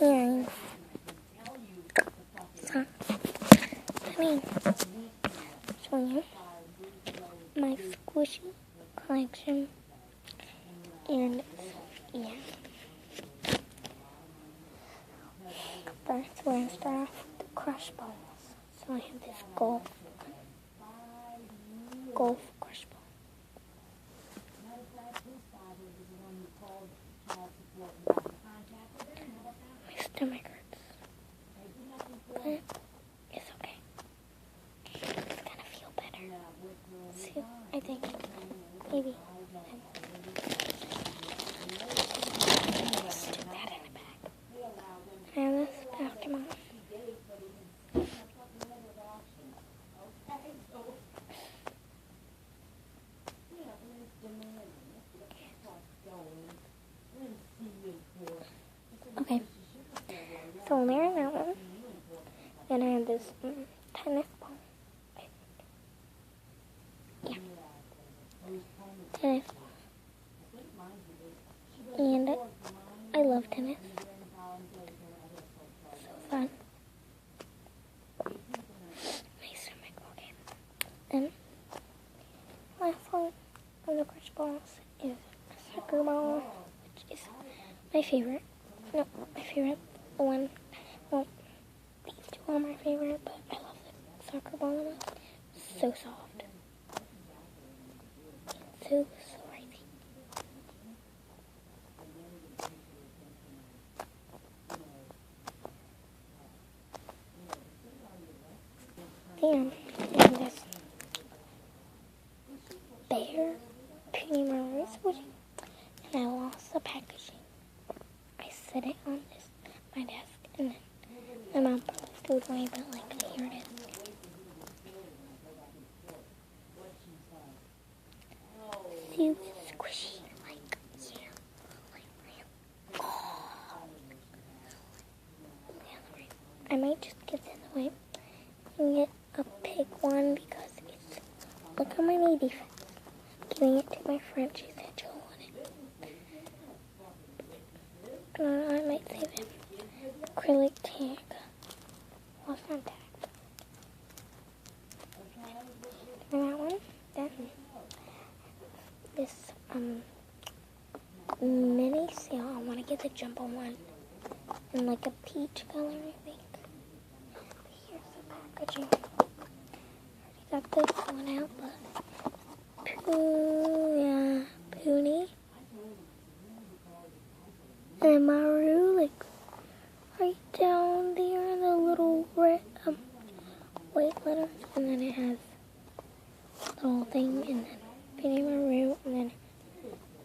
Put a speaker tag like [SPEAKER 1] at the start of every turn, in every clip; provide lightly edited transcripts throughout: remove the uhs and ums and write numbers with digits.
[SPEAKER 1] And so, showing you my squishy collection. And yeah, first we're going to start off with the crush balls. So I have this golf crush ball. My stomach hurts, but it's okay. It's gonna feel better. So I think maybe. Stick that in the bag. And this Pokemon. Okay, so there's that one. Then I have this tennis ball. Yeah, tennis ball. And I love tennis. So fun. My stomach, okay. And last one of the crush balls is a soccer ball, which is my favorite. No, my favorite one. Well, these two are my favorite, but I love the soccer ball one. It's so soft. It's so crazy. Damn, and this bear Pennyroyal squishy, and I lost the packaging. I set it on my desk, and then my mom probably threw it away, but like, here it is. So squishy, like, yeah, like, I might just get this away and get a pig one because it's, look at my knee defense. Giving it to my friend, she said she'll want it. I might save it. Acrylic tag. Well, it's not tagged. And that one. Then this mini seal. I want to get the jumbo one in like a peach color, I think. But here's the packaging. I already got this one out, but Poonie and Maru, like right down there in the little red white letters, and then it has the whole thing, and then Penny Maru, and then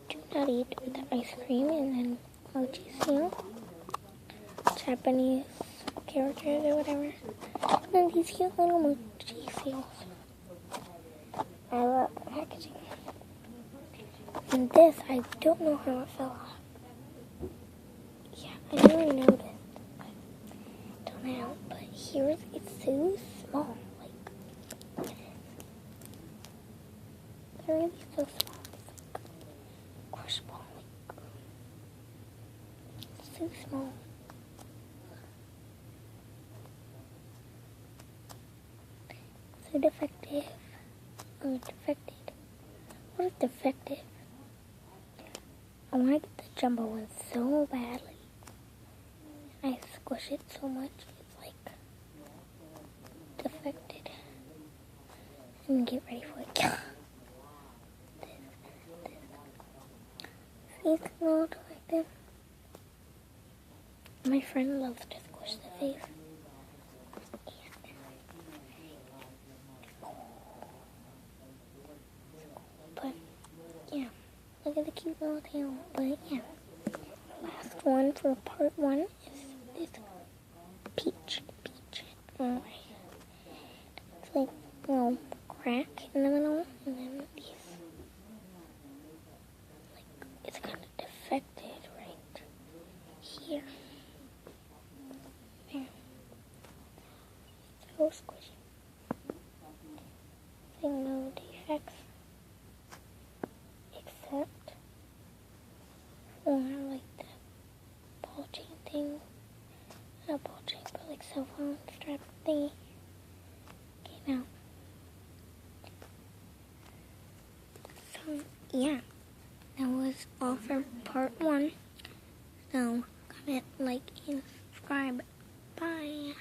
[SPEAKER 1] do not eat with the ice cream, and then mochi seal, Japanese characters or whatever, and then these cute little mochi seals. I love the packaging. And this, I don't know how it fell off. Yeah, I never noticed. I don't know. But here's, it's so small. Like, they're really so small. It's like crush ball. Like, it's so small. So defective. Oh, defected. What is defective? I want to get the jumbo one so badly. I squish it so much, it's like defected. And get ready for it. Face is all defective. My friend loves to squish the face. But yeah. Look at the cute little tail, but yeah. Last one for part one is this peach. Alright. It's like a little crack in the middle, and then these. Like, it's kind of defected right here. There. It's so squishy. Like no defects. Except for like the ball chain thing a ball chamber, like cell phone strap thingy. Okay, now. So, yeah. That was all for part 1. So, comment, like, and subscribe. Bye.